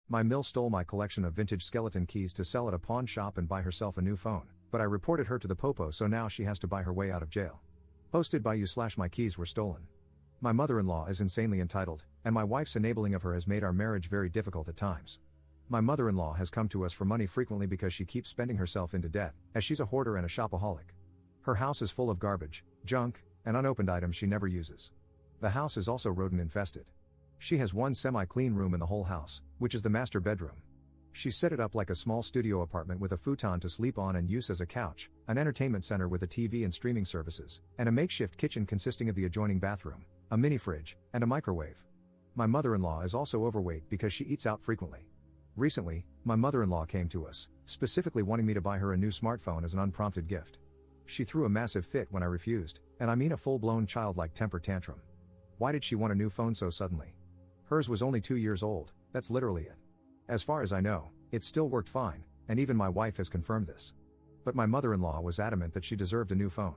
My mill stole my collection of vintage skeleton keys to sell at a pawn shop and buy herself a new phone, but I reported her to the popo, so now she has to buy her way out of jail. Posted by you/my keys were stolen. My mother-in-law is insanely entitled, and my wife's enabling of her has made our marriage very difficult at times. My mother-in-law has come to us for money frequently because she keeps spending herself into debt, as she's a hoarder and a shopaholic. Her house is full of garbage, junk, and unopened items she never uses. The house is also rodent infested. She has one semi-clean room in the whole house, which is the master bedroom. She set it up like a small studio apartment with a futon to sleep on and use as a couch, an entertainment center with a TV and streaming services, and a makeshift kitchen consisting of the adjoining bathroom, a mini fridge, and a microwave. My mother-in-law is also overweight because she eats out frequently. Recently, my mother-in-law came to us, specifically wanting me to buy her a new smartphone as an unprompted gift. She threw a massive fit when I refused, and I mean a full-blown childlike temper tantrum. Why did she want a new phone so suddenly? Hers was only 2 years old, that's literally it. As far as I know, it still worked fine, and even my wife has confirmed this. But my mother-in-law was adamant that she deserved a new phone.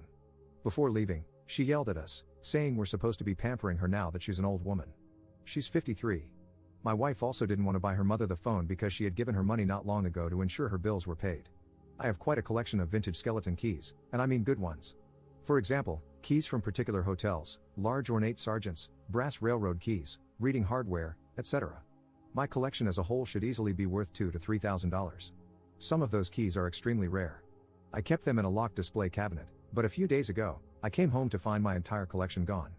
Before leaving, she yelled at us, saying we're supposed to be pampering her now that she's an old woman. She's 53. My wife also didn't want to buy her mother the phone because she had given her money not long ago to ensure her bills were paid. I have quite a collection of vintage skeleton keys, and I mean good ones. For example, keys from particular hotels, large ornate sergeants, brass railroad keys, reading hardware, etc. My collection as a whole should easily be worth $2,000 to $3,000. Some of those keys are extremely rare. I kept them in a locked display cabinet, but a few days ago, I came home to find my entire collection gone.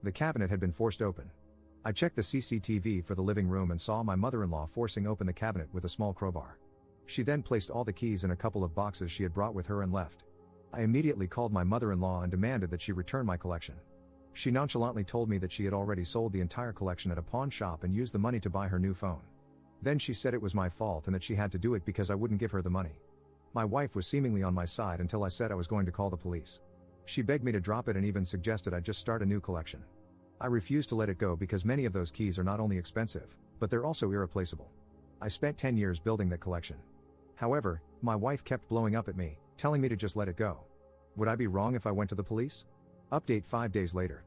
The cabinet had been forced open. I checked the CCTV for the living room and saw my mother-in-law forcing open the cabinet with a small crowbar. She then placed all the keys in a couple of boxes she had brought with her and left. I immediately called my mother-in-law and demanded that she return my collection. She nonchalantly told me that she had already sold the entire collection at a pawn shop and used the money to buy her new phone. Then she said it was my fault and that she had to do it because I wouldn't give her the money. My wife was seemingly on my side until I said I was going to call the police. She begged me to drop it and even suggested I just start a new collection. I refused to let it go because many of those keys are not only expensive, but they're also irreplaceable. I spent 10 years building that collection. However, my wife kept blowing up at me, telling me to just let it go. Would I be wrong if I went to the police? Update 5 days later.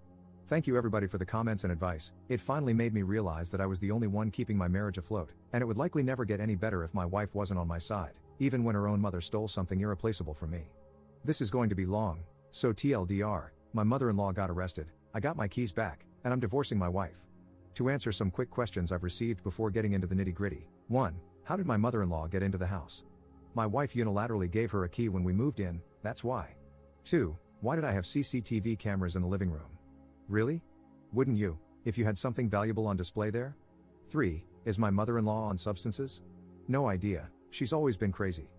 Thank you everybody for the comments and advice. It finally made me realize that I was the only one keeping my marriage afloat, and it would likely never get any better if my wife wasn't on my side, even when her own mother stole something irreplaceable from me. This is going to be long, so TLDR, my mother-in-law got arrested, I got my keys back, and I'm divorcing my wife. To answer some quick questions I've received before getting into the nitty-gritty. 1. How did my mother-in-law get into the house? My wife unilaterally gave her a key when we moved in, that's why. 2. Why did I have CCTV cameras in the living room? Really? Wouldn't you, if you had something valuable on display there? 3. Is my mother-in-law on substances? No idea, she's always been crazy.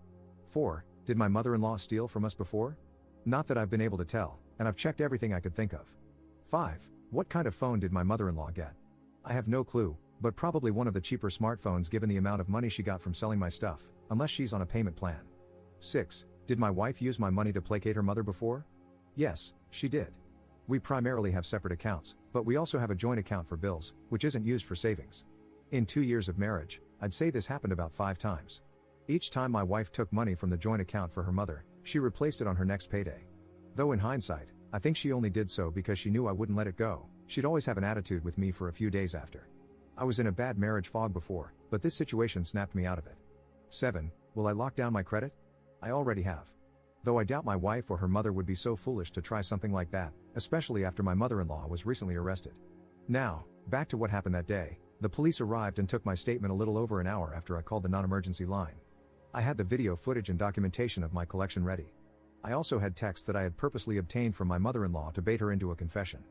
4. Did my mother-in-law steal from us before? Not that I've been able to tell, and I've checked everything I could think of. 5. What kind of phone did my mother-in-law get? I have no clue, but probably one of the cheaper smartphones given the amount of money she got from selling my stuff, unless she's on a payment plan. 6. Did my wife use my money to placate her mother before? Yes, she did. We primarily have separate accounts, but we also have a joint account for bills, which isn't used for savings. In 2 years of marriage, I'd say this happened about 5 times. Each time my wife took money from the joint account for her mother, she replaced it on her next payday. Though in hindsight, I think she only did so because she knew I wouldn't let it go. She'd always have an attitude with me for a few days after. I was in a bad marriage fog before, but this situation snapped me out of it. 7. Will I lock down my credit? I already have. Though I doubt my wife or her mother would be so foolish to try something like that, especially after my mother-in-law was recently arrested. Now, back to what happened that day. The police arrived and took my statement a little over an hour after I called the non-emergency line. I had the video footage and documentation of my collection ready. I also had texts that I had purposely obtained from my mother-in-law to bait her into a confession.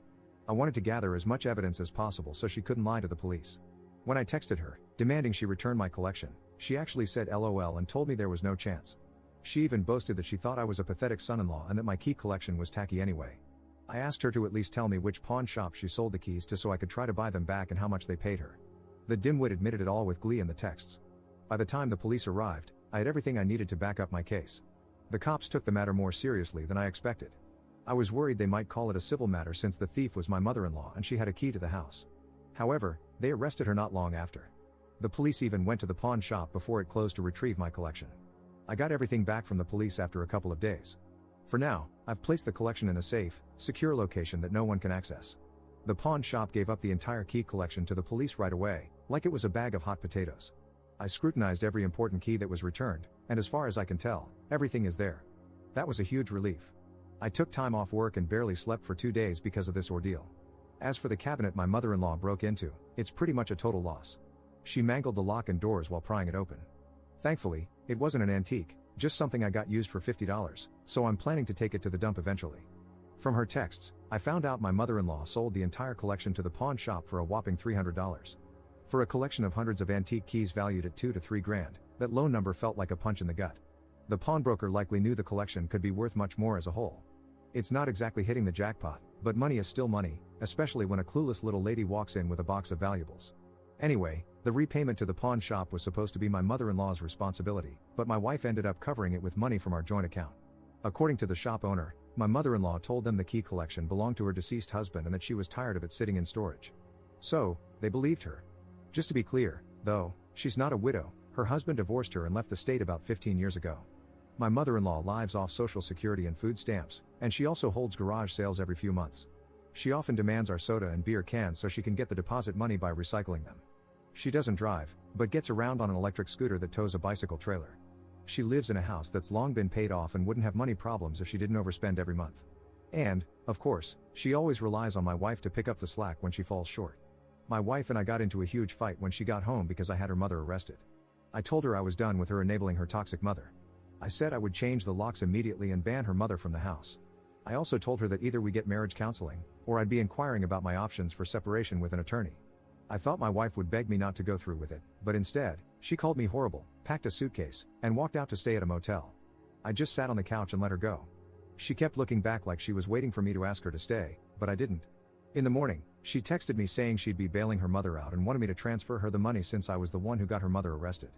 I wanted to gather as much evidence as possible so she couldn't lie to the police. When I texted her, demanding she return my collection, she actually said LOL and told me there was no chance. She even boasted that she thought I was a pathetic son-in-law and that my key collection was tacky anyway. I asked her to at least tell me which pawn shop she sold the keys to so I could try to buy them back and how much they paid her. The dimwit admitted it all with glee in the texts. By the time the police arrived, I had everything I needed to back up my case. The cops took the matter more seriously than I expected. I was worried they might call it a civil matter since the thief was my mother-in-law and she had a key to the house. However, they arrested her not long after. The police even went to the pawn shop before it closed to retrieve my collection. I got everything back from the police after a couple of days. For now, I've placed the collection in a safe, secure location that no one can access. The pawn shop gave up the entire key collection to the police right away, like it was a bag of hot potatoes. I scrutinized every important key that was returned, and as far as I can tell, everything is there. That was a huge relief. I took time off work and barely slept for 2 days because of this ordeal. As for the cabinet my mother-in-law broke into, it's pretty much a total loss. She mangled the lock and doors while prying it open. Thankfully, it wasn't an antique, just something I got used for $50, so I'm planning to take it to the dump eventually. From her texts, I found out my mother-in-law sold the entire collection to the pawn shop for a whopping $300. For a collection of hundreds of antique keys valued at $2 to $3 grand, that low number felt like a punch in the gut. The pawnbroker likely knew the collection could be worth much more as a whole. It's not exactly hitting the jackpot, but money is still money, especially when a clueless little lady walks in with a box of valuables. Anyway, the repayment to the pawn shop was supposed to be my mother-in-law's responsibility, but my wife ended up covering it with money from our joint account. According to the shop owner, my mother-in-law told them the key collection belonged to her deceased husband and that she was tired of it sitting in storage. So, they believed her. Just to be clear, though, she's not a widow, her husband divorced her and left the state about 15 years ago. My mother-in-law lives off Social Security and food stamps, and she also holds garage sales every few months. She often demands our soda and beer cans so she can get the deposit money by recycling them. She doesn't drive, but gets around on an electric scooter that tows a bicycle trailer. She lives in a house that's long been paid off and wouldn't have money problems if she didn't overspend every month. And, of course, she always relies on my wife to pick up the slack when she falls short. My wife and I got into a huge fight when she got home because I had her mother arrested. I told her I was done with her enabling her toxic mother. I said I would change the locks immediately and ban her mother from the house. I also told her that either we get marriage counseling, or I'd be inquiring about my options for separation with an attorney. I thought my wife would beg me not to go through with it, but instead, she called me horrible, packed a suitcase, and walked out to stay at a motel. I just sat on the couch and let her go. She kept looking back like she was waiting for me to ask her to stay, but I didn't. In the morning, she texted me saying she'd be bailing her mother out and wanted me to transfer her the money since I was the one who got her mother arrested.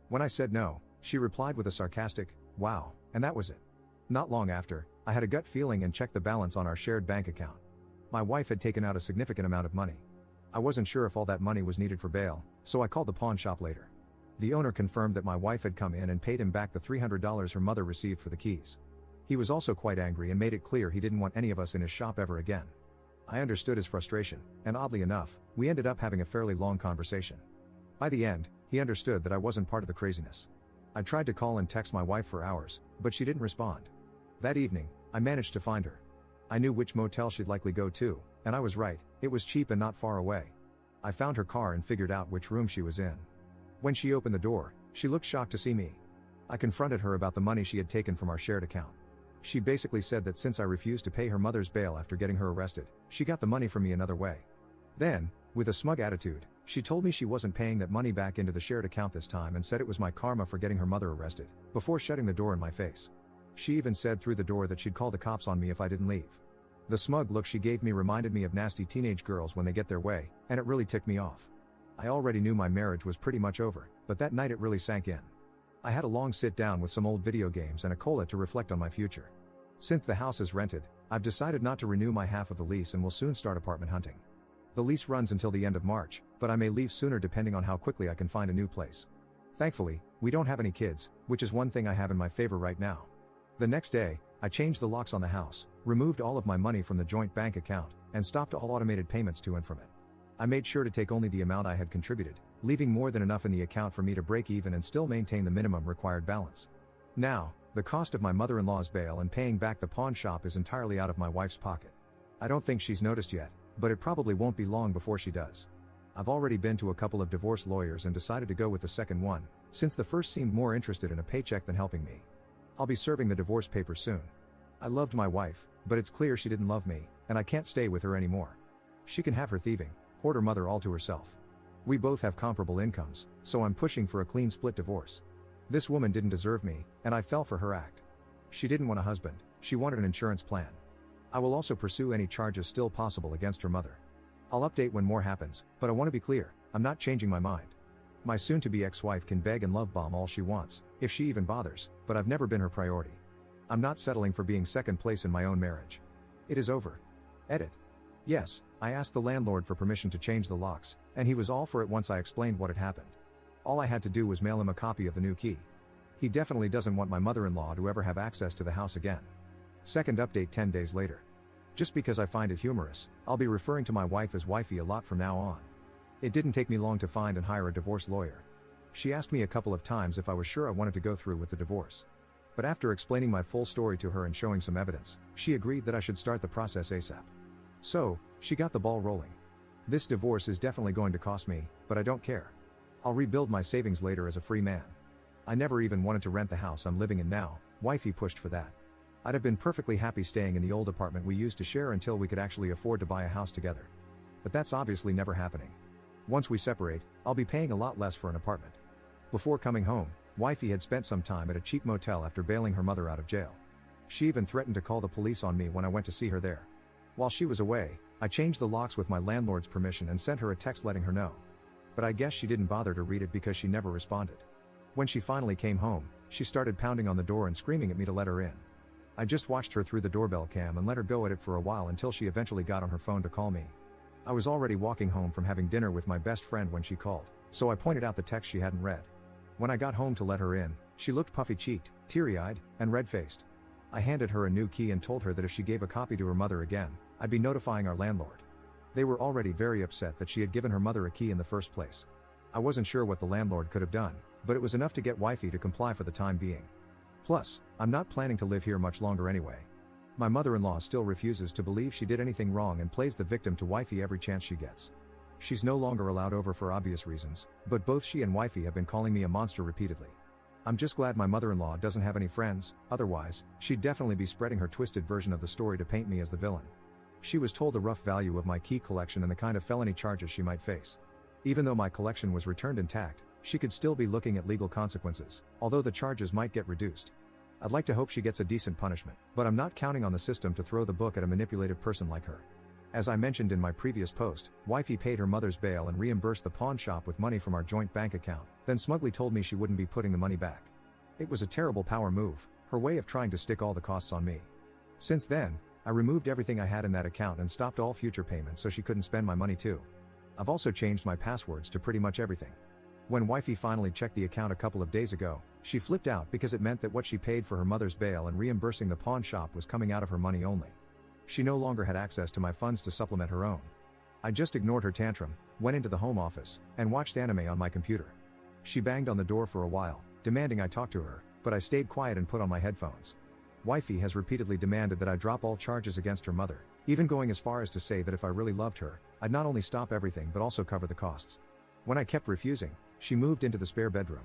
When I said no, she replied with a sarcastic, "Wow," and that was it. Not long after, I had a gut feeling and checked the balance on our shared bank account. My wife had taken out a significant amount of money. I wasn't sure if all that money was needed for bail, so I called the pawn shop later. The owner confirmed that my wife had come in and paid him back the $300 her mother received for the keys. He was also quite angry and made it clear he didn't want any of us in his shop ever again. I understood his frustration, and oddly enough, we ended up having a fairly long conversation. By the end, he understood that I wasn't part of the craziness. I tried to call and text my wife for hours, but she didn't respond. That evening, I managed to find her. I knew which motel she'd likely go to, and I was right, it was cheap and not far away. I found her car and figured out which room she was in. When she opened the door, she looked shocked to see me. I confronted her about the money she had taken from our shared account. She basically said that since I refused to pay her mother's bail after getting her arrested, she got the money from me another way. Then, with a smug attitude, she told me she wasn't paying that money back into the shared account this time and said it was my karma for getting her mother arrested, before shutting the door in my face. She even said through the door that she'd call the cops on me if I didn't leave. The smug look she gave me reminded me of nasty teenage girls when they get their way, and it really ticked me off. I already knew my marriage was pretty much over, but that night it really sank in. I had a long sit down with some old video games and a cola to reflect on my future. Since the house is rented, I've decided not to renew my half of the lease and will soon start apartment hunting. The lease runs until the end of March, but I may leave sooner depending on how quickly I can find a new place. Thankfully, we don't have any kids, which is one thing I have in my favor right now. The next day, I changed the locks on the house, removed all of my money from the joint bank account, and stopped all automated payments to and from it. I made sure to take only the amount I had contributed, leaving more than enough in the account for me to break even and still maintain the minimum required balance. Now, the cost of my mother-in-law's bail and paying back the pawn shop is entirely out of my wife's pocket. I don't think she's noticed yet, but it probably won't be long before she does. I've already been to a couple of divorce lawyers and decided to go with the second one, since the first seemed more interested in a paycheck than helping me. I'll be serving the divorce papers soon. I loved my wife, but it's clear she didn't love me, and I can't stay with her anymore. She can have her thieving, hoarder mother all to herself. We both have comparable incomes, so I'm pushing for a clean split divorce. This woman didn't deserve me, and I fell for her act. She didn't want a husband, she wanted an insurance plan. I will also pursue any charges still possible against her mother. I'll update when more happens, but I want to be clear, I'm not changing my mind. My soon-to-be ex-wife can beg and love bomb all she wants, if she even bothers, but I've never been her priority. I'm not settling for being second place in my own marriage. It is over. Edit. Yes, I asked the landlord for permission to change the locks, and he was all for it once I explained what had happened. All I had to do was mail him a copy of the new key. He definitely doesn't want my mother-in-law to ever have access to the house again. Second update 10 days later. Just because I find it humorous, I'll be referring to my wife as wifey a lot from now on. It didn't take me long to find and hire a divorce lawyer. She asked me a couple of times if I was sure I wanted to go through with the divorce. But after explaining my full story to her and showing some evidence, she agreed that I should start the process ASAP. So, she got the ball rolling. This divorce is definitely going to cost me, but I don't care. I'll rebuild my savings later as a free man. I never even wanted to rent the house I'm living in now, wifey pushed for that. I'd have been perfectly happy staying in the old apartment we used to share until we could actually afford to buy a house together. But that's obviously never happening. Once we separate, I'll be paying a lot less for an apartment. Before coming home, wifey had spent some time at a cheap motel after bailing her mother out of jail. She even threatened to call the police on me when I went to see her there. While she was away, I changed the locks with my landlord's permission and sent her a text letting her know. But I guess she didn't bother to read it because she never responded. When she finally came home, she started pounding on the door and screaming at me to let her in. I just watched her through the doorbell cam and let her go at it for a while until she eventually got on her phone to call me. I was already walking home from having dinner with my best friend when she called, so I pointed out the text she hadn't read. When I got home to let her in, she looked puffy-cheeked, teary-eyed, and red-faced. I handed her a new key and told her that if she gave a copy to her mother again, I'd be notifying our landlord. They were already very upset that she had given her mother a key in the first place. I wasn't sure what the landlord could have done, but it was enough to get wifey to comply for the time being. Plus, I'm not planning to live here much longer anyway. My mother-in-law still refuses to believe she did anything wrong and plays the victim to wifey every chance she gets. She's no longer allowed over for obvious reasons, but both she and wifey have been calling me a monster repeatedly. I'm just glad my mother-in-law doesn't have any friends, otherwise, she'd definitely be spreading her twisted version of the story to paint me as the villain. She was told the rough value of my key collection and the kind of felony charges she might face. Even though my collection was returned intact, she could still be looking at legal consequences, although the charges might get reduced. I'd like to hope she gets a decent punishment, but I'm not counting on the system to throw the book at a manipulative person like her. As I mentioned in my previous post, wifey paid her mother's bail and reimbursed the pawn shop with money from our joint bank account, then smugly told me she wouldn't be putting the money back. It was a terrible power move, her way of trying to stick all the costs on me. Since then, I removed everything I had in that account and stopped all future payments so she couldn't spend my money too. I've also changed my passwords to pretty much everything. When wifey finally checked the account a couple of days ago, she flipped out because it meant that what she paid for her mother's bail and reimbursing the pawn shop was coming out of her money only. She no longer had access to my funds to supplement her own. I just ignored her tantrum, went into the home office, and watched anime on my computer. She banged on the door for a while, demanding I talk to her, but I stayed quiet and put on my headphones. Wifey has repeatedly demanded that I drop all charges against her mother, even going as far as to say that if I really loved her, I'd not only stop everything but also cover the costs. When I kept refusing, she moved into the spare bedroom.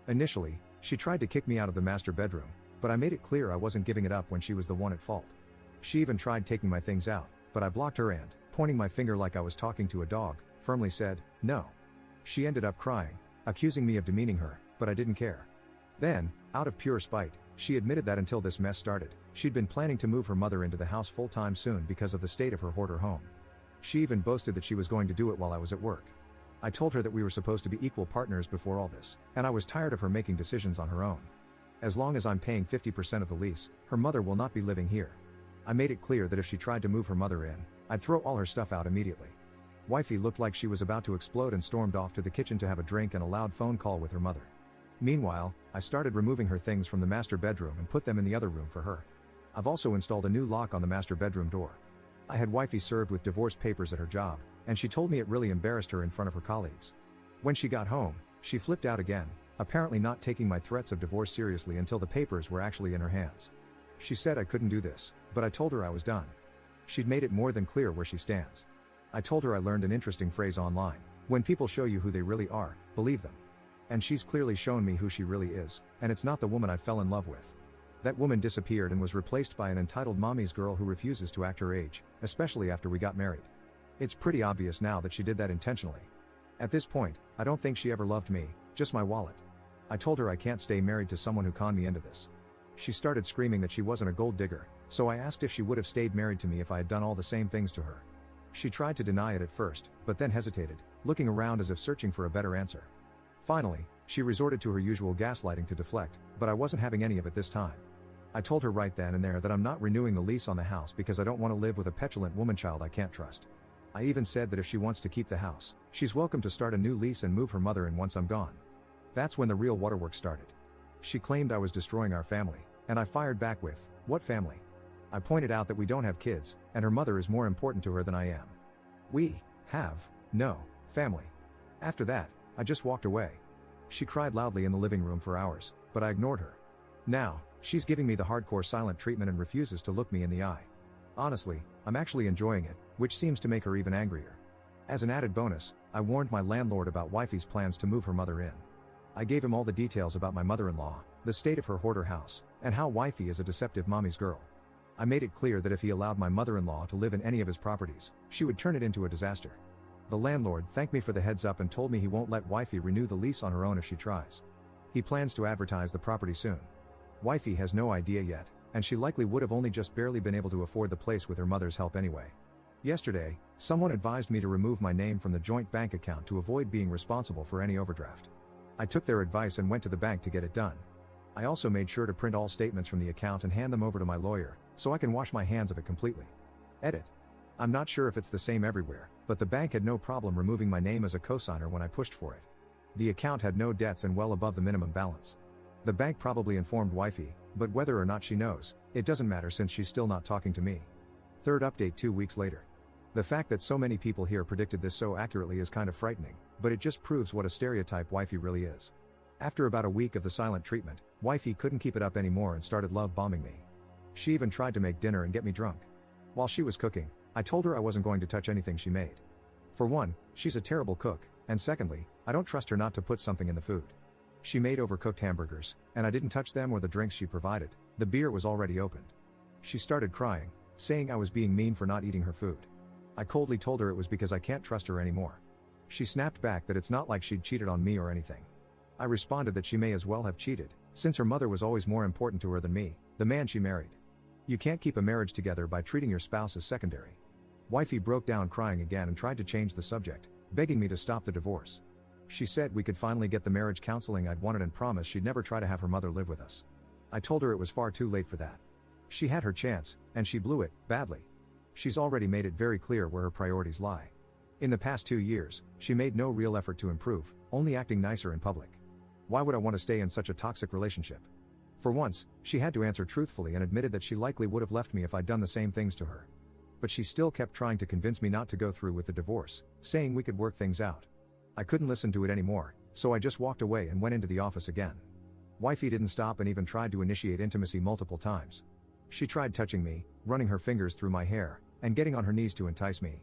Initially, she tried to kick me out of the master bedroom, but I made it clear I wasn't giving it up when she was the one at fault. She even tried taking my things out, but I blocked her and, pointing my finger like I was talking to a dog, firmly said, "No." She ended up crying, accusing me of demeaning her, but I didn't care. Then, out of pure spite, she admitted that until this mess started, she'd been planning to move her mother into the house full-time soon because of the state of her hoarder home. She even boasted that she was going to do it while I was at work. I told her that we were supposed to be equal partners before all this, and I was tired of her making decisions on her own. As long as I'm paying 50% of the lease, her mother will not be living here. I made it clear that if she tried to move her mother in, I'd throw all her stuff out immediately. Wifey looked like she was about to explode and stormed off to the kitchen to have a drink and a loud phone call with her mother. Meanwhile, I started removing her things from the master bedroom and put them in the other room for her. I've also installed a new lock on the master bedroom door. I had wifey served with divorce papers at her job, and she told me it really embarrassed her in front of her colleagues. When she got home, she flipped out again, apparently not taking my threats of divorce seriously until the papers were actually in her hands. She said I couldn't do this, but I told her I was done. She'd made it more than clear where she stands. I told her I learned an interesting phrase online: when people show you who they really are, believe them. And she's clearly shown me who she really is, and it's not the woman I fell in love with. That woman disappeared and was replaced by an entitled mommy's girl who refuses to act her age, especially after we got married. It's pretty obvious now that she did that intentionally. At this point, I don't think she ever loved me, just my wallet. I told her I can't stay married to someone who conned me into this. She started screaming that she wasn't a gold digger, so I asked if she would have stayed married to me if I had done all the same things to her. She tried to deny it at first, but then hesitated, looking around as if searching for a better answer. Finally, she resorted to her usual gaslighting to deflect, but I wasn't having any of it this time. I told her right then and there that I'm not renewing the lease on the house because I don't want to live with a petulant woman-child I can't trust. I even said that if she wants to keep the house, she's welcome to start a new lease and move her mother in once I'm gone. That's when the real waterworks started. She claimed I was destroying our family, and I fired back with, "What family?" I pointed out that we don't have kids, and her mother is more important to her than I am. We have no family. After that, I just walked away. She cried loudly in the living room for hours, but I ignored her. Now, she's giving me the hardcore silent treatment and refuses to look me in the eye. Honestly, I'm actually enjoying it, which seems to make her even angrier. As an added bonus, I warned my landlord about wifey's plans to move her mother in. I gave him all the details about my mother-in-law, the state of her hoarder house, and how wifey is a deceptive mommy's girl. I made it clear that if he allowed my mother-in-law to live in any of his properties, she would turn it into a disaster. The landlord thanked me for the heads up and told me he won't let wifey renew the lease on her own if she tries. He plans to advertise the property soon. Wifey has no idea yet, and she likely would have only just barely been able to afford the place with her mother's help anyway. Yesterday, someone advised me to remove my name from the joint bank account to avoid being responsible for any overdraft. I took their advice and went to the bank to get it done. I also made sure to print all statements from the account and hand them over to my lawyer, so I can wash my hands of it completely. Edit. I'm not sure if it's the same everywhere, but the bank had no problem removing my name as a cosigner when I pushed for it. The account had no debts and well above the minimum balance. The bank probably informed wifey, but whether or not she knows, it doesn't matter since she's still not talking to me. Third update 2 weeks later. The fact that so many people here predicted this so accurately is kind of frightening, but it just proves what a stereotype wifey really is. After about a week of the silent treatment, wifey couldn't keep it up anymore and started love bombing me. She even tried to make dinner and get me drunk. While she was cooking, I told her I wasn't going to touch anything she made. For one, she's a terrible cook, and secondly, I don't trust her not to put something in the food. She made overcooked hamburgers, and I didn't touch them or the drinks she provided. The beer was already opened. She started crying, saying I was being mean for not eating her food. I coldly told her it was because I can't trust her anymore. She snapped back that it's not like she'd cheated on me or anything. I responded that she may as well have cheated, since her mother was always more important to her than me, the man she married. You can't keep a marriage together by treating your spouse as secondary. Wifey broke down crying again and tried to change the subject, begging me to stop the divorce. She said we could finally get the marriage counseling I'd wanted and promised she'd never try to have her mother live with us. I told her it was far too late for that. She had her chance, and she blew it, badly. She's already made it very clear where her priorities lie. In the past 2 years, she made no real effort to improve, only acting nicer in public. Why would I want to stay in such a toxic relationship? For once, she had to answer truthfully and admitted that she likely would have left me if I'd done the same things to her. But she still kept trying to convince me not to go through with the divorce, saying we could work things out. I couldn't listen to it anymore, so I just walked away and went into the office again. Wifey didn't stop and even tried to initiate intimacy multiple times. She tried touching me, running her fingers through my hair, and getting on her knees to entice me.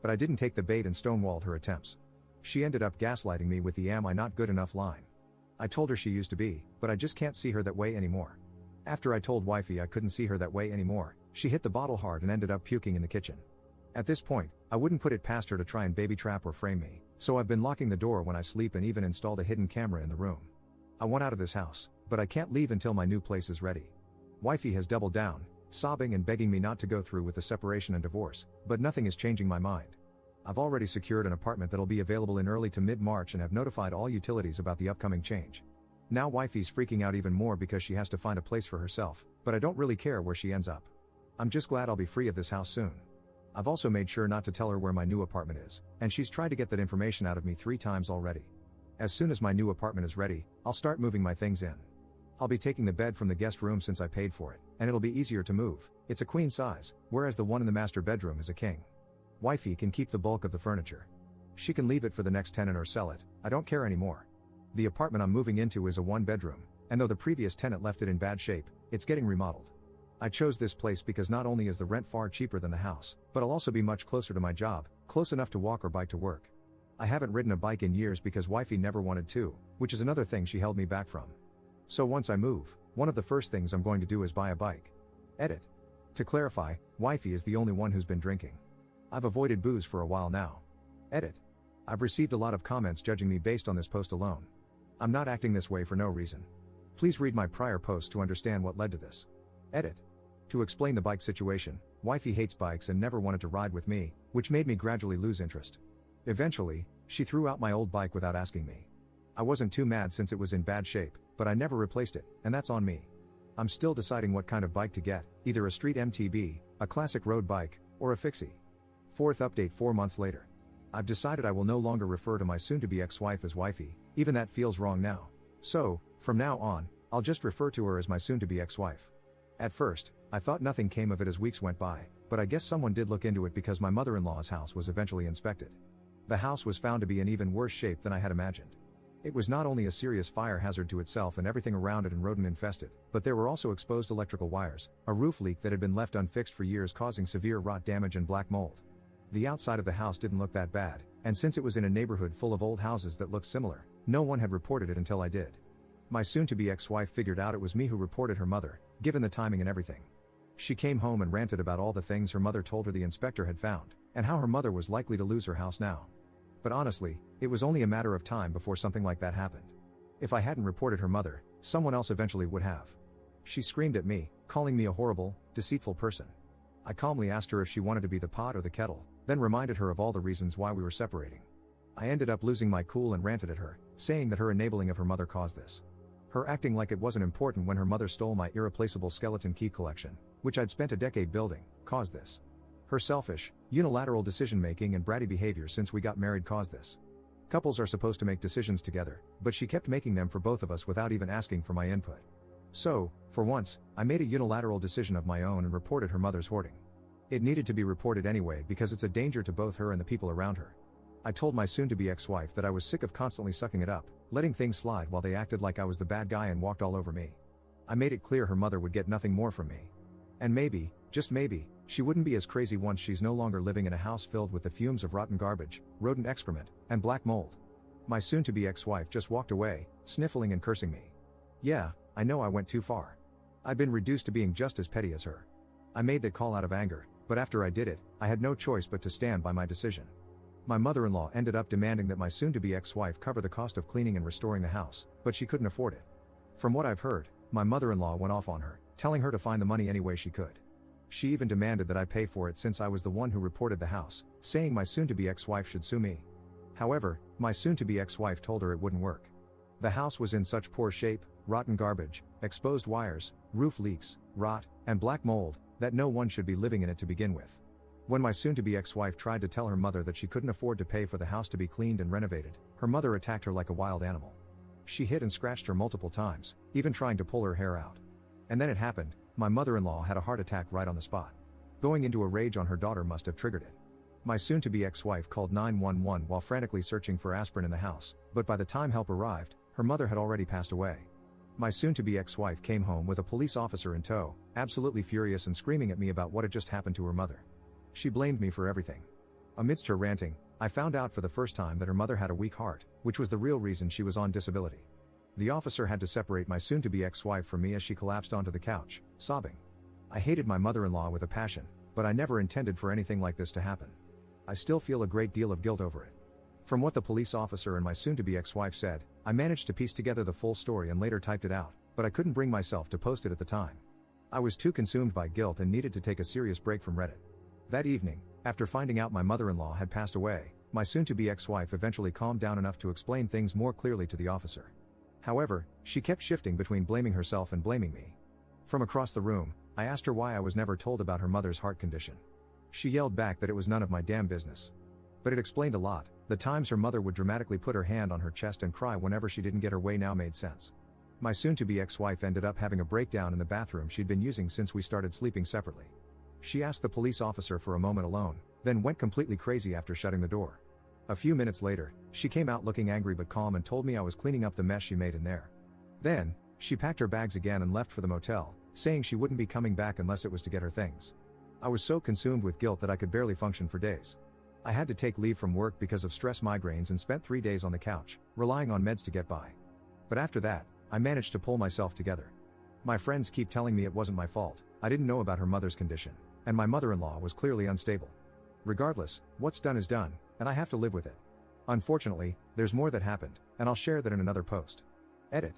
But I didn't take the bait and stonewalled her attempts. She ended up gaslighting me with the "am I not good enough" line. I told her she used to be, but I just can't see her that way anymore. After I told wifey I couldn't see her that way anymore, she hit the bottle hard and ended up puking in the kitchen. At this point, I wouldn't put it past her to try and baby trap or frame me, so I've been locking the door when I sleep and even installed a hidden camera in the room. I want out of this house, but I can't leave until my new place is ready. Wifey has doubled down, sobbing and begging me not to go through with the separation and divorce, but nothing is changing my mind. I've already secured an apartment that'll be available in early to mid-March and have notified all utilities about the upcoming change. Now wifey's freaking out even more because she has to find a place for herself, but I don't really care where she ends up. I'm just glad I'll be free of this house soon. I've also made sure not to tell her where my new apartment is, and she's tried to get that information out of me 3 times already. As soon as my new apartment is ready, I'll start moving my things in. I'll be taking the bed from the guest room since I paid for it, and it'll be easier to move. It's a queen size, whereas the one in the master bedroom is a king. Wifey can keep the bulk of the furniture. She can leave it for the next tenant or sell it, I don't care anymore. The apartment I'm moving into is a 1-bedroom, and though the previous tenant left it in bad shape, it's getting remodeled. I chose this place because not only is the rent far cheaper than the house, but I'll also be much closer to my job, close enough to walk or bike to work. I haven't ridden a bike in years because wifey never wanted to, which is another thing she held me back from. So once I move, one of the first things I'm going to do is buy a bike. Edit. To clarify, wifey is the only one who's been drinking. I've avoided booze for a while now. Edit. I've received a lot of comments judging me based on this post alone. I'm not acting this way for no reason. Please read my prior post to understand what led to this. Edit. To explain the bike situation, wifey hates bikes and never wanted to ride with me, which made me gradually lose interest. Eventually, she threw out my old bike without asking me. I wasn't too mad since it was in bad shape, but I never replaced it, and that's on me. I'm still deciding what kind of bike to get, either a street MTB, a classic road bike, or a fixie. Fourth update 4 months later. I've decided I will no longer refer to my soon-to-be ex-wife as wifey, even that feels wrong now. So, from now on, I'll just refer to her as my soon-to-be ex-wife. At first, I thought nothing came of it as weeks went by, but I guess someone did look into it because my mother-in-law's house was eventually inspected. The house was found to be in even worse shape than I had imagined. It was not only a serious fire hazard to itself and everything around it and rodent infested, but there were also exposed electrical wires, a roof leak that had been left unfixed for years causing severe rot damage and black mold. The outside of the house didn't look that bad, and since it was in a neighborhood full of old houses that looked similar, no one had reported it until I did. My soon-to-be ex-wife figured out it was me who reported her mother, given the timing and everything. She came home and ranted about all the things her mother told her the inspector had found, and how her mother was likely to lose her house now. But honestly, it was only a matter of time before something like that happened. If I hadn't reported her mother, someone else eventually would have. She screamed at me, calling me a horrible, deceitful person. I calmly asked her if she wanted to be the pot or the kettle, then reminded her of all the reasons why we were separating. I ended up losing my cool and ranted at her, saying that her enabling of her mother caused this. Her acting like it wasn't important when her mother stole my irreplaceable skeleton key collection, which I'd spent a decade building, caused this. Her selfish, unilateral decision-making and bratty behavior since we got married caused this. Couples are supposed to make decisions together, but she kept making them for both of us without even asking for my input. So, for once, I made a unilateral decision of my own and reported her mother's hoarding. It needed to be reported anyway because it's a danger to both her and the people around her. I told my soon-to-be ex-wife that I was sick of constantly sucking it up, letting things slide while they acted like I was the bad guy and walked all over me. I made it clear her mother would get nothing more from me. And maybe, just maybe, she wouldn't be as crazy once she's no longer living in a house filled with the fumes of rotten garbage, rodent excrement, and black mold. My soon-to-be ex-wife just walked away, sniffling and cursing me. Yeah, I know I went too far. I'd been reduced to being just as petty as her. I made that call out of anger, but after I did it, I had no choice but to stand by my decision. My mother-in-law ended up demanding that my soon-to-be ex-wife cover the cost of cleaning and restoring the house, but she couldn't afford it. From what I've heard, my mother-in-law went off on her, telling her to find the money any way she could. She even demanded that I pay for it since I was the one who reported the house, saying my soon-to-be ex-wife should sue me. However, my soon-to-be ex-wife told her it wouldn't work. The house was in such poor shape, rotten garbage, exposed wires, roof leaks, rot, and black mold, that no one should be living in it to begin with. When my soon-to-be ex-wife tried to tell her mother that she couldn't afford to pay for the house to be cleaned and renovated, her mother attacked her like a wild animal. She hit and scratched her multiple times, even trying to pull her hair out. And then it happened, my mother-in-law had a heart attack right on the spot. Going into a rage on her daughter must have triggered it. My soon-to-be ex-wife called 911 while frantically searching for aspirin in the house, but by the time help arrived, her mother had already passed away. My soon-to-be ex-wife came home with a police officer in tow, absolutely furious and screaming at me about what had just happened to her mother. She blamed me for everything. Amidst her ranting, I found out for the first time that her mother had a weak heart, which was the real reason she was on disability. The officer had to separate my soon-to-be ex-wife from me as she collapsed onto the couch, sobbing. I hated my mother-in-law with a passion, but I never intended for anything like this to happen. I still feel a great deal of guilt over it. From what the police officer and my soon-to-be ex-wife said, I managed to piece together the full story and later typed it out, but I couldn't bring myself to post it at the time. I was too consumed by guilt and needed to take a serious break from Reddit. That evening, after finding out my mother-in-law had passed away, my soon-to-be ex-wife eventually calmed down enough to explain things more clearly to the officer. However, she kept shifting between blaming herself and blaming me. From across the room, I asked her why I was never told about her mother's heart condition. She yelled back that it was none of my damn business. But it explained a lot. The times her mother would dramatically put her hand on her chest and cry whenever she didn't get her way now made sense. My soon-to-be ex-wife ended up having a breakdown in the bathroom she'd been using since we started sleeping separately. She asked the police officer for a moment alone, then went completely crazy after shutting the door. A few minutes later, she came out looking angry but calm and told me I was cleaning up the mess she made in there. Then, she packed her bags again and left for the motel, saying she wouldn't be coming back unless it was to get her things. I was so consumed with guilt that I could barely function for days. I had to take leave from work because of stress migraines and spent 3 days on the couch, relying on meds to get by. But after that, I managed to pull myself together. My friends keep telling me it wasn't my fault, I didn't know about her mother's condition, and my mother-in-law was clearly unstable. Regardless, what's done is done, and I have to live with it. Unfortunately, there's more that happened, and I'll share that in another post. Edit.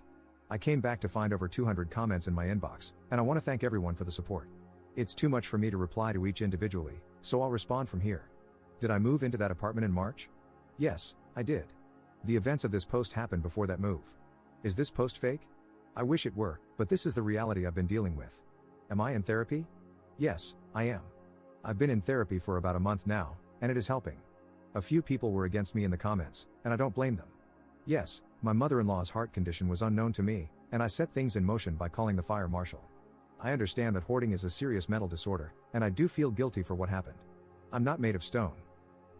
I came back to find over 200 comments in my inbox, and I want to thank everyone for the support. It's too much for me to reply to each individually, so I'll respond from here. Did I move into that apartment in March? Yes, I did. The events of this post happened before that move. Is this post fake? I wish it were, but this is the reality I've been dealing with. Am I in therapy? Yes, I am. I've been in therapy for about a month now, and it is helping. A few people were against me in the comments, and I don't blame them. Yes, my mother-in-law's heart condition was unknown to me, and I set things in motion by calling the fire marshal. I understand that hoarding is a serious mental disorder, and I do feel guilty for what happened. I'm not made of stone.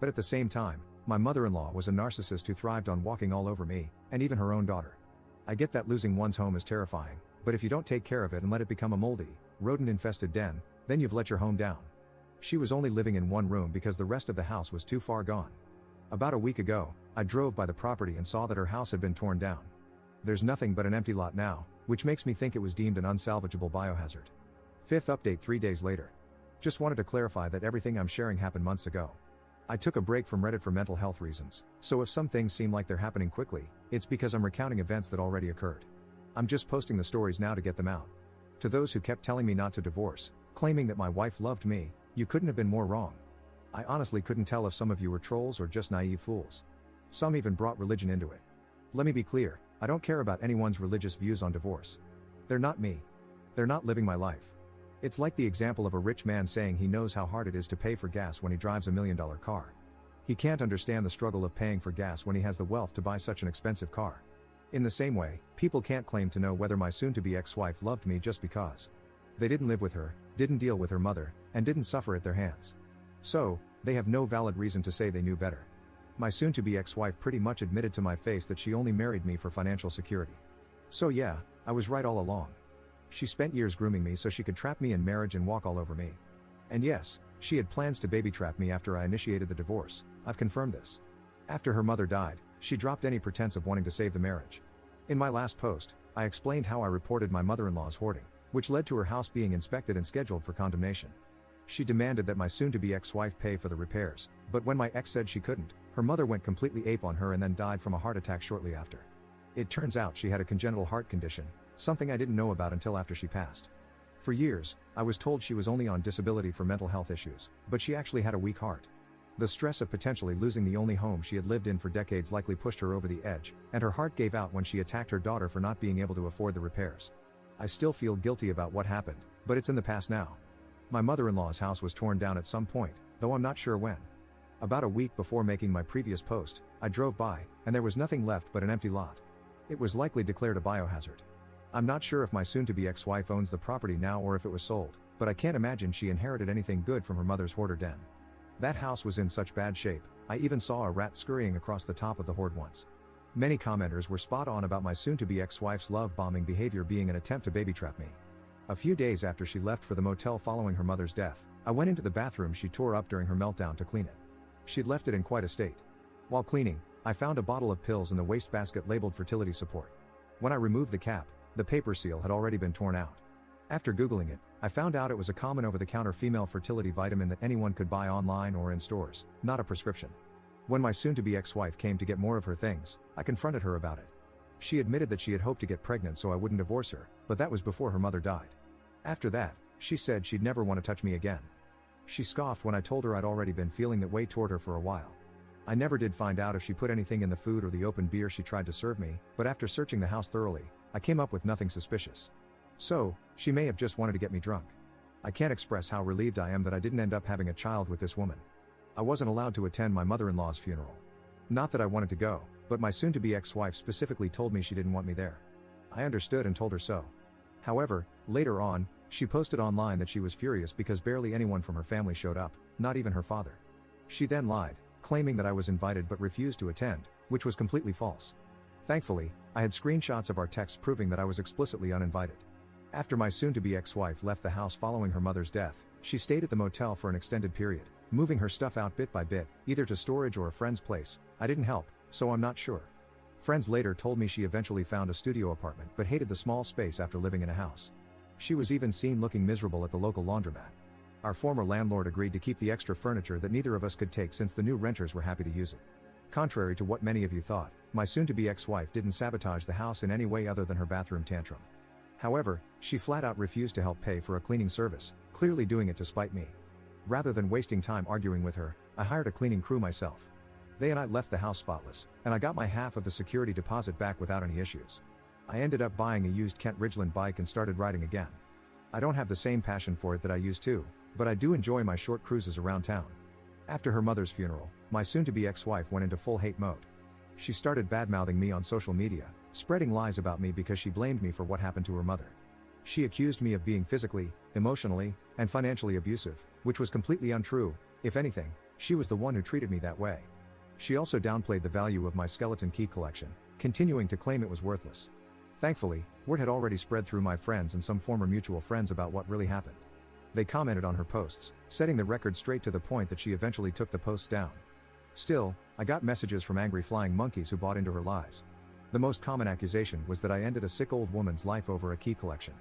But at the same time, My mother-in-law was a narcissist who thrived on walking all over me, and even her own daughter. I get that losing one's home is terrifying, but if you don't take care of it and let it become a moldy, rodent-infested den, then you've let your home down. She was only living in one room because the rest of the house was too far gone. About a week ago, I drove by the property and saw that her house had been torn down. There's nothing but an empty lot now, which makes me think it was deemed an unsalvageable biohazard. Fifth update 3 days later. Just wanted to clarify that everything I'm sharing happened months ago. I took a break from Reddit for mental health reasons, so if some things seem like they're happening quickly, it's because I'm recounting events that already occurred. I'm just posting the stories now to get them out. To those who kept telling me not to divorce, claiming that my wife loved me, you couldn't have been more wrong. I honestly couldn't tell if some of you were trolls or just naive fools. Some even brought religion into it. Let me be clear, I don't care about anyone's religious views on divorce. They're not me. They're not living my life. It's like the example of a rich man saying he knows how hard it is to pay for gas when he drives $1 million car. He can't understand the struggle of paying for gas when he has the wealth to buy such an expensive car. In the same way, people can't claim to know whether my soon-to-be ex-wife loved me just because they didn't live with her, didn't deal with her mother, and didn't suffer at their hands. So, they have no valid reason to say they knew better. My soon-to-be ex-wife pretty much admitted to my face that she only married me for financial security. So yeah, I was right all along. She spent years grooming me so she could trap me in marriage and walk all over me. And yes, she had plans to baby trap me after I initiated the divorce. I've confirmed this. After her mother died, she dropped any pretense of wanting to save the marriage. In my last post, I explained how I reported my mother-in-law's hoarding, which led to her house being inspected and scheduled for condemnation. She demanded that my soon-to-be ex-wife pay for the repairs, but when my ex said she couldn't, her mother went completely ape on her and then died from a heart attack shortly after. It turns out she had a congenital heart condition, something I didn't know about until after she passed. For years, I was told she was only on disability for mental health issues, but she actually had a weak heart. The stress of potentially losing the only home she had lived in for decades likely pushed her over the edge, and her heart gave out when she attacked her daughter for not being able to afford the repairs. I still feel guilty about what happened, but it's in the past now. My mother-in-law's house was torn down at some point, though I'm not sure when. About a week before making my previous post, I drove by, and there was nothing left but an empty lot. It was likely declared a biohazard. I'm not sure if my soon-to-be ex-wife owns the property now or if it was sold, but I can't imagine she inherited anything good from her mother's hoarder den. That house was in such bad shape, I even saw a rat scurrying across the top of the hoard once. Many commenters were spot on about my soon-to-be ex-wife's love-bombing behavior being an attempt to baby trap me. A few days after she left for the motel following her mother's death, I went into the bathroom she tore up during her meltdown to clean it. She'd left it in quite a state. While cleaning, I found a bottle of pills in the wastebasket labeled fertility support. When I removed the cap, the paper seal had already been torn out. After Googling it, I found out it was a common over-the-counter female fertility vitamin that anyone could buy online or in stores, not a prescription. When my soon-to-be ex-wife came to get more of her things, I confronted her about it. She admitted that she had hoped to get pregnant so I wouldn't divorce her, but that was before her mother died. After that, she said she'd never want to touch me again. She scoffed when I told her I'd already been feeling that way toward her for a while. I never did find out if she put anything in the food or the open beer she tried to serve me, but after searching the house thoroughly, I came up with nothing suspicious. So, she may have just wanted to get me drunk. I can't express how relieved I am that I didn't end up having a child with this woman. I wasn't allowed to attend my mother-in-law's funeral. Not that I wanted to go, but my soon-to-be ex-wife specifically told me she didn't want me there. I understood and told her so. However, later on, she posted online that she was furious because barely anyone from her family showed up, not even her father. She then lied, claiming that I was invited but refused to attend, which was completely false. Thankfully, I had screenshots of our texts proving that I was explicitly uninvited. After my soon-to-be ex-wife left the house following her mother's death, she stayed at the motel for an extended period, moving her stuff out bit by bit, either to storage or a friend's place. I didn't help, so I'm not sure. Friends later told me she eventually found a studio apartment but hated the small space after living in a house. She was even seen looking miserable at the local laundromat. Our former landlord agreed to keep the extra furniture that neither of us could take since the new renters were happy to use it. Contrary to what many of you thought, my soon-to-be ex-wife didn't sabotage the house in any way other than her bathroom tantrum. However, she flat out refused to help pay for a cleaning service, clearly doing it to spite me. Rather than wasting time arguing with her, I hired a cleaning crew myself. They and I left the house spotless, and I got my half of the security deposit back without any issues. I ended up buying a used Kent Ridgeland bike and started riding again. I don't have the same passion for it that I used to, but I do enjoy my short cruises around town. After her mother's funeral, my soon-to-be ex-wife went into full hate mode. She started badmouthing me on social media, spreading lies about me because she blamed me for what happened to her mother. She accused me of being physically, emotionally, and financially abusive, which was completely untrue. If anything, she was the one who treated me that way. She also downplayed the value of my skeleton key collection, continuing to claim it was worthless. Thankfully, word had already spread through my friends and some former mutual friends about what really happened. They commented on her posts, setting the record straight to the point that she eventually took the posts down. Still, I got messages from angry flying monkeys who bought into her lies. The most common accusation was that I ended a sick old woman's life over a key collection.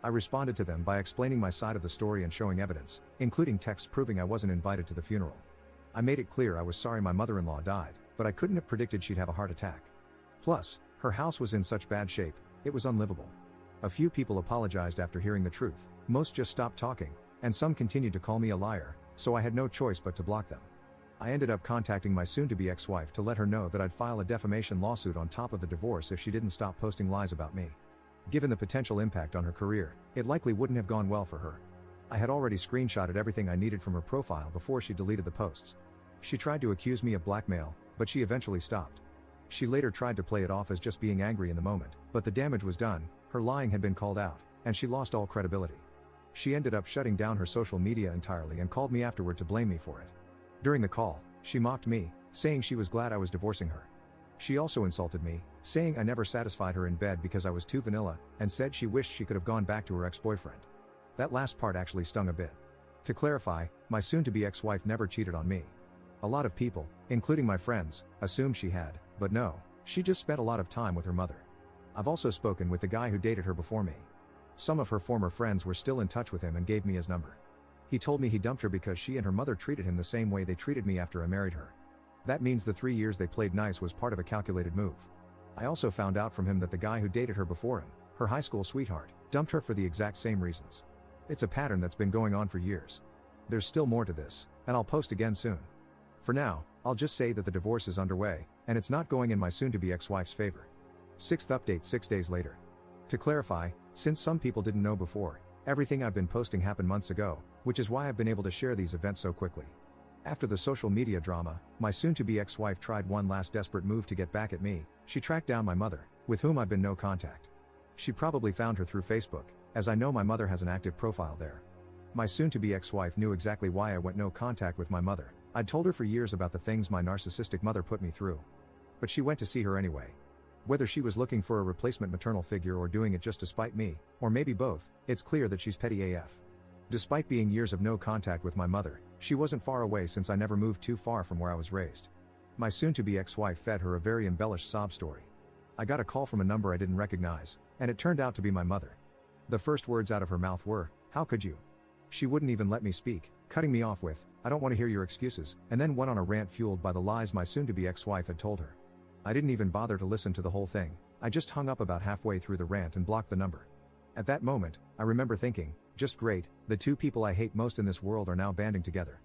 I responded to them by explaining my side of the story and showing evidence, including texts proving I wasn't invited to the funeral. I made it clear I was sorry my mother-in-law died, but I couldn't have predicted she'd have a heart attack. Plus, her house was in such bad shape, it was unlivable. A few people apologized after hearing the truth, most just stopped talking, and some continued to call me a liar, so I had no choice but to block them. I ended up contacting my soon-to-be ex-wife to let her know that I'd file a defamation lawsuit on top of the divorce if she didn't stop posting lies about me. Given the potential impact on her career, it likely wouldn't have gone well for her. I had already screenshotted everything I needed from her profile before she deleted the posts. She tried to accuse me of blackmail, but she eventually stopped. She later tried to play it off as just being angry in the moment, but the damage was done, her lying had been called out, and she lost all credibility. She ended up shutting down her social media entirely and called me afterward to blame me for it. During the call, she mocked me, saying she was glad I was divorcing her. She also insulted me, saying I never satisfied her in bed because I was too vanilla, and said she wished she could have gone back to her ex-boyfriend. That last part actually stung a bit. To clarify, my soon-to-be ex-wife never cheated on me. A lot of people, including my friends, assumed she had, but no, she just spent a lot of time with her mother. I've also spoken with the guy who dated her before me. Some of her former friends were still in touch with him and gave me his number. He told me he dumped her because she and her mother treated him the same way they treated me after I married her. That means the 3 years they played nice was part of a calculated move. I also found out from him that the guy who dated her before him, her high school sweetheart, dumped her for the exact same reasons. It's a pattern that's been going on for years. There's still more to this, and I'll post again soon. For now, I'll just say that the divorce is underway, and it's not going in my soon-to-be ex-wife's favor. 6th update 6 days later. To clarify, since some people didn't know before, everything I've been posting happened months ago, which is why I've been able to share these events so quickly. After the social media drama, my soon-to-be ex-wife tried one last desperate move to get back at me. She tracked down my mother, with whom I've been no contact. She probably found her through Facebook, as I know my mother has an active profile there. My soon-to-be ex-wife knew exactly why I went no contact with my mother. I'd told her for years about the things my narcissistic mother put me through. But she went to see her anyway. Whether she was looking for a replacement maternal figure or doing it just to spite me, or maybe both, it's clear that she's petty AF. Despite being years of no contact with my mother, she wasn't far away since I never moved too far from where I was raised. My soon-to-be ex-wife fed her a very embellished sob story. I got a call from a number I didn't recognize, and it turned out to be my mother. The first words out of her mouth were, "How could you?" She wouldn't even let me speak, cutting me off with, "I don't want to hear your excuses," and then went on a rant fueled by the lies my soon-to-be ex-wife had told her. I didn't even bother to listen to the whole thing. I just hung up about halfway through the rant and blocked the number. At that moment, I remember thinking, just great, the two people I hate most in this world are now banding together.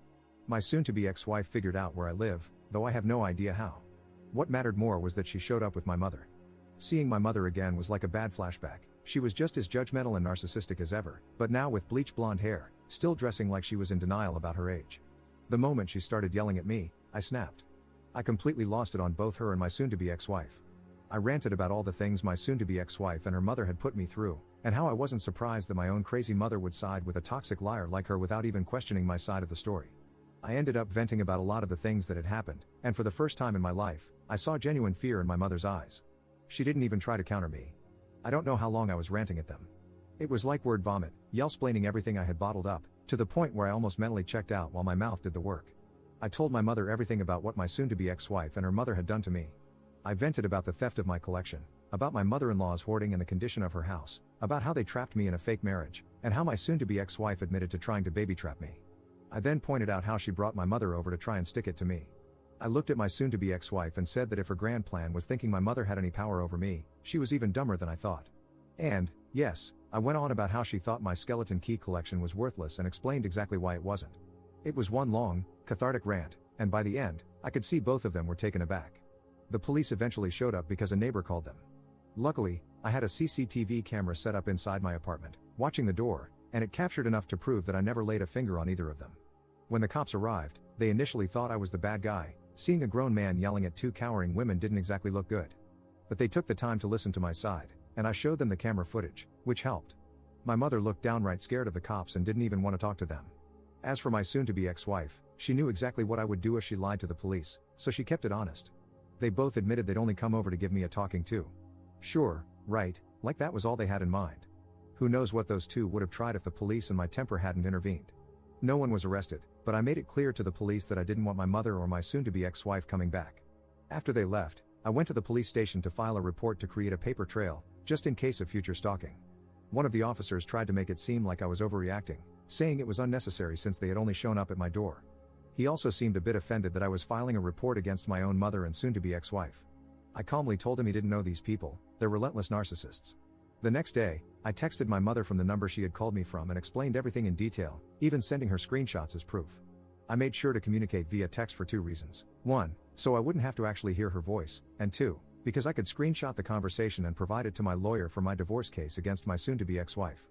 My soon-to-be ex-wife figured out where I live, though I have no idea how. What mattered more was that she showed up with my mother. Seeing my mother again was like a bad flashback. She was just as judgmental and narcissistic as ever, but now with bleached blonde hair, still dressing like she was in denial about her age. The moment she started yelling at me, I snapped. I completely lost it on both her and my soon-to-be ex-wife. I ranted about all the things my soon-to-be ex-wife and her mother had put me through, and how I wasn't surprised that my own crazy mother would side with a toxic liar like her without even questioning my side of the story. I ended up venting about a lot of the things that had happened, and for the first time in my life, I saw genuine fear in my mother's eyes. She didn't even try to counter me. I don't know how long I was ranting at them. It was like word vomit, yell-splaining everything I had bottled up, to the point where I almost mentally checked out while my mouth did the work. I told my mother everything about what my soon-to-be ex-wife and her mother had done to me. I vented about the theft of my collection, about my mother-in-law's hoarding and the condition of her house, about how they trapped me in a fake marriage, and how my soon-to-be ex-wife admitted to trying to baby-trap me. I then pointed out how she brought my mother over to try and stick it to me. I looked at my soon-to-be ex-wife and said that if her grand plan was thinking my mother had any power over me, she was even dumber than I thought. And, yes, I went on about how she thought my skeleton key collection was worthless and explained exactly why it wasn't. It was one long, cathartic rant, and by the end, I could see both of them were taken aback. The police eventually showed up because a neighbor called them. Luckily, I had a CCTV camera set up inside my apartment, watching the door, and it captured enough to prove that I never laid a finger on either of them. When the cops arrived, they initially thought I was the bad guy. Seeing a grown man yelling at two cowering women didn't exactly look good. But they took the time to listen to my side, and I showed them the camera footage, which helped. My mother looked downright scared of the cops and didn't even want to talk to them. As for my soon-to-be ex-wife, she knew exactly what I would do if she lied to the police, so she kept it honest. They both admitted they'd only come over to give me a talking to. Sure, right, like that was all they had in mind. Who knows what those two would have tried if the police and my temper hadn't intervened. No one was arrested, but I made it clear to the police that I didn't want my mother or my soon-to-be ex-wife coming back. After they left, I went to the police station to file a report to create a paper trail, just in case of future stalking. One of the officers tried to make it seem like I was overreacting, saying it was unnecessary since they had only shown up at my door. He also seemed a bit offended that I was filing a report against my own mother and soon-to-be ex-wife. I calmly told him he didn't know these people, they're relentless narcissists. The next day, I texted my mother from the number she had called me from and explained everything in detail, even sending her screenshots as proof. I made sure to communicate via text for two reasons. 1, so I wouldn't have to actually hear her voice, and 2, because I could screenshot the conversation and provide it to my lawyer for my divorce case against my soon-to-be ex-wife.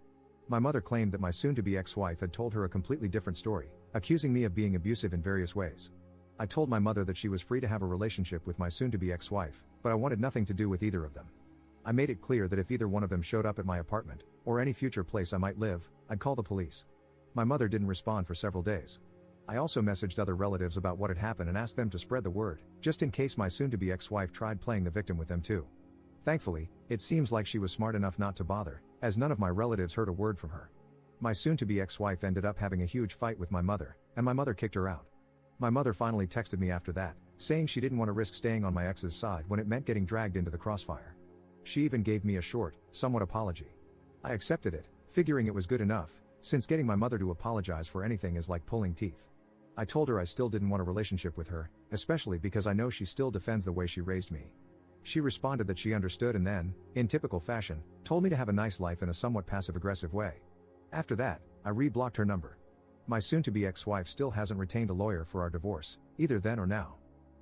My mother claimed that my soon-to-be ex-wife had told her a completely different story, accusing me of being abusive in various ways. I told my mother that she was free to have a relationship with my soon-to-be ex-wife, but I wanted nothing to do with either of them. I made it clear that if either one of them showed up at my apartment, or any future place I might live, I'd call the police. My mother didn't respond for several days. I also messaged other relatives about what had happened and asked them to spread the word, just in case my soon-to-be ex-wife tried playing the victim with them too. Thankfully, it seems like she was smart enough not to bother, as none of my relatives heard a word from her. My soon-to-be ex-wife ended up having a huge fight with my mother, and my mother kicked her out. My mother finally texted me after that, saying she didn't want to risk staying on my ex's side when it meant getting dragged into the crossfire. She even gave me a short, somewhat apology. I accepted it, figuring it was good enough, since getting my mother to apologize for anything is like pulling teeth. I told her I still didn't want a relationship with her, especially because I know she still defends the way she raised me. She responded that she understood and then, in typical fashion, told me to have a nice life in a somewhat passive-aggressive way. After that, I re-blocked her number. My soon-to-be ex-wife still hasn't retained a lawyer for our divorce, either then or now.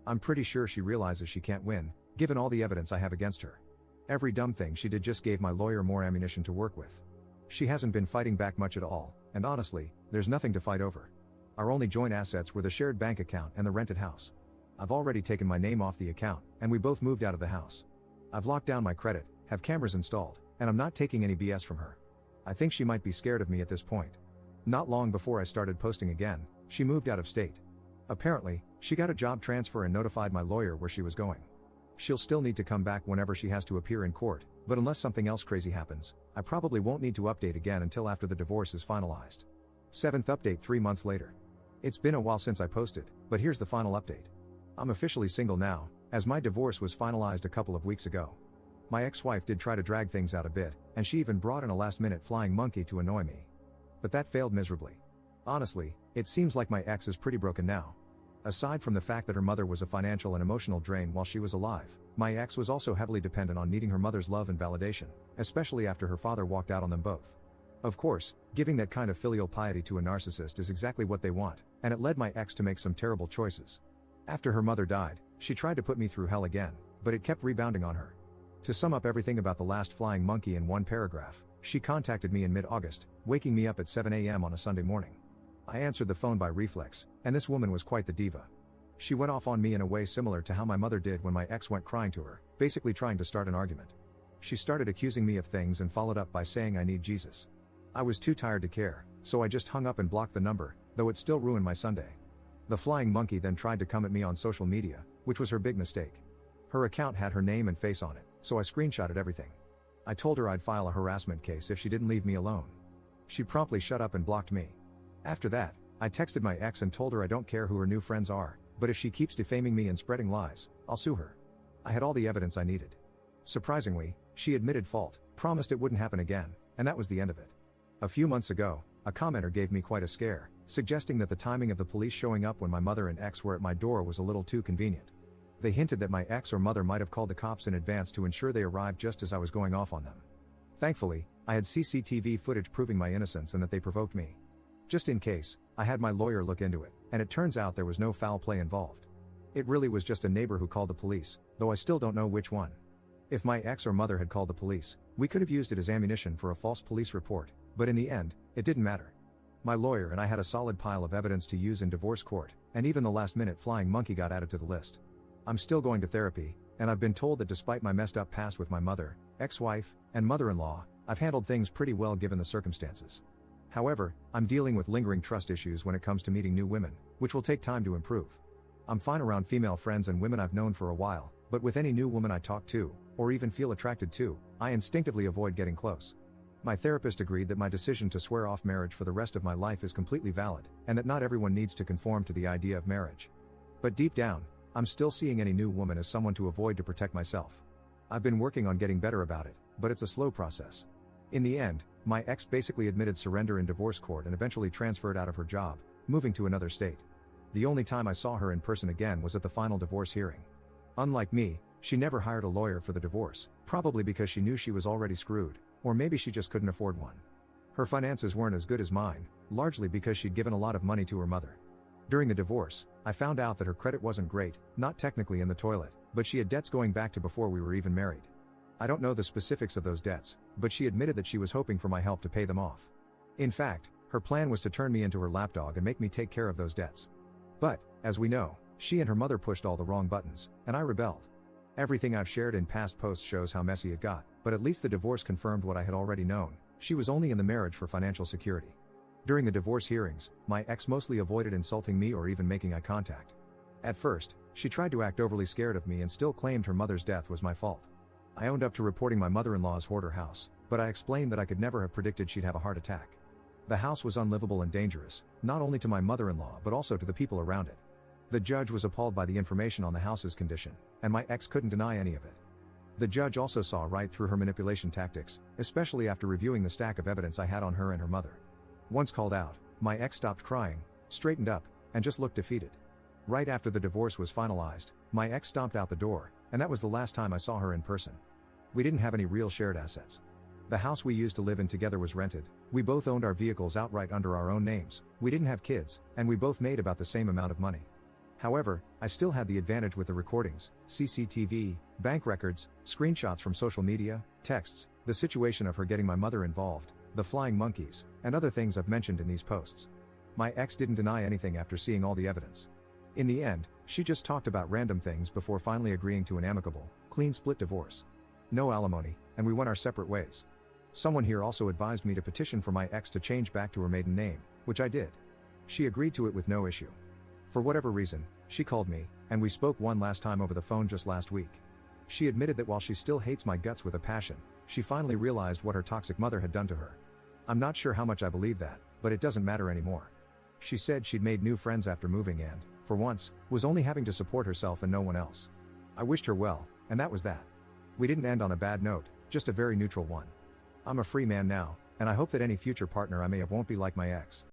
I'm pretty sure she realizes she can't win, given all the evidence I have against her. Every dumb thing she did just gave my lawyer more ammunition to work with. She hasn't been fighting back much at all, and honestly, there's nothing to fight over. Our only joint assets were the shared bank account and the rented house. I've already taken my name off the account, and we both moved out of the house. I've locked down my credit, have cameras installed, and I'm not taking any BS from her. I think she might be scared of me at this point. Not long before I started posting again, she moved out of state. Apparently, she got a job transfer and notified my lawyer where she was going. She'll still need to come back whenever she has to appear in court, but unless something else crazy happens, I probably won't need to update again until after the divorce is finalized. 7th update 3 months later. It's been a while since I posted, but here's the final update. I'm officially single now, as my divorce was finalized a couple of weeks ago. My ex-wife did try to drag things out a bit, and she even brought in a last-minute flying monkey to annoy me. But that failed miserably. Honestly, it seems like my ex is pretty broken now. Aside from the fact that her mother was a financial and emotional drain while she was alive, my ex was also heavily dependent on needing her mother's love and validation, especially after her father walked out on them both. Of course, giving that kind of filial piety to a narcissist is exactly what they want, and it led my ex to make some terrible choices. After her mother died, she tried to put me through hell again, but it kept rebounding on her. To sum up everything about the last flying monkey in one paragraph, she contacted me in mid-August, waking me up at 7 a.m. on a Sunday morning. I answered the phone by reflex, and this woman was quite the diva. She went off on me in a way similar to how my mother did when my ex went crying to her, basically trying to start an argument. She started accusing me of things and followed up by saying I need Jesus. I was too tired to care, so I just hung up and blocked the number, though it still ruined my Sunday. The flying monkey then tried to come at me on social media, which was her big mistake. Her account had her name and face on it, so I screenshotted everything. I told her I'd file a harassment case if she didn't leave me alone. She promptly shut up and blocked me. After that, I texted my ex and told her I don't care who her new friends are, but if she keeps defaming me and spreading lies, I'll sue her. I had all the evidence I needed. Surprisingly, she admitted fault, promised it wouldn't happen again, and that was the end of it. A few months ago, a commenter gave me quite a scare, suggesting that the timing of the police showing up when my mother and ex were at my door was a little too convenient. They hinted that my ex or mother might have called the cops in advance to ensure they arrived just as I was going off on them. Thankfully, I had CCTV footage proving my innocence and that they provoked me. Just in case, I had my lawyer look into it, and it turns out there was no foul play involved. It really was just a neighbor who called the police, though I still don't know which one. If my ex or mother had called the police, we could have used it as ammunition for a false police report, but in the end, it didn't matter. My lawyer and I had a solid pile of evidence to use in divorce court, and even the last-minute flying monkey got added to the list. I'm still going to therapy, and I've been told that despite my messed up past with my mother, ex-wife, and mother-in-law, I've handled things pretty well given the circumstances. However, I'm dealing with lingering trust issues when it comes to meeting new women, which will take time to improve. I'm fine around female friends and women I've known for a while, but with any new woman I talk to, or even feel attracted to, I instinctively avoid getting close. My therapist agreed that my decision to swear off marriage for the rest of my life is completely valid, and that not everyone needs to conform to the idea of marriage. But deep down, I'm still seeing any new woman as someone to avoid to protect myself. I've been working on getting better about it, but it's a slow process. In the end, my ex basically admitted surrender in divorce court and eventually transferred out of her job, moving to another state. The only time I saw her in person again was at the final divorce hearing. Unlike me, she never hired a lawyer for the divorce, probably because she knew she was already screwed, or maybe she just couldn't afford one. Her finances weren't as good as mine, largely because she'd given a lot of money to her mother. During the divorce, I found out that her credit wasn't great, not technically in the toilet, but she had debts going back to before we were even married. I don't know the specifics of those debts, but she admitted that she was hoping for my help to pay them off. In fact, her plan was to turn me into her lapdog and make me take care of those debts. But, as we know, she and her mother pushed all the wrong buttons, and I rebelled. Everything I've shared in past posts shows how messy it got, but at least the divorce confirmed what I had already known: she was only in the marriage for financial security. During the divorce hearings, my ex mostly avoided insulting me or even making eye contact. At first, she tried to act overly scared of me and still claimed her mother's death was my fault. I owned up to reporting my mother-in-law's hoarder house, but I explained that I could never have predicted she'd have a heart attack. The house was unlivable and dangerous, not only to my mother-in-law but also to the people around it. The judge was appalled by the information on the house's condition, and my ex couldn't deny any of it. The judge also saw right through her manipulation tactics, especially after reviewing the stack of evidence I had on her and her mother. Once called out, my ex stopped crying, straightened up, and just looked defeated. Right after the divorce was finalized, my ex stomped out the door, and that was the last time I saw her in person. We didn't have any real shared assets. The house we used to live in together was rented, we both owned our vehicles outright under our own names, we didn't have kids, and we both made about the same amount of money. However, I still had the advantage with the recordings, CCTV, bank records, screenshots from social media, texts, the situation of her getting my mother involved, the flying monkeys, and other things I've mentioned in these posts. My ex didn't deny anything after seeing all the evidence. In the end, she just talked about random things before finally agreeing to an amicable, clean split divorce. No alimony, and we went our separate ways. Someone here also advised me to petition for my ex to change back to her maiden name, which I did. She agreed to it with no issue. For whatever reason, she called me, and we spoke one last time over the phone just last week. She admitted that while she still hates my guts with a passion, she finally realized what her toxic mother had done to her. I'm not sure how much I believe that, but it doesn't matter anymore. She said she'd made new friends after moving and, for once, was only having to support herself and no one else. I wished her well, and that was that. We didn't end on a bad note, just a very neutral one. I'm a free man now, and I hope that any future partner I may have won't be like my ex.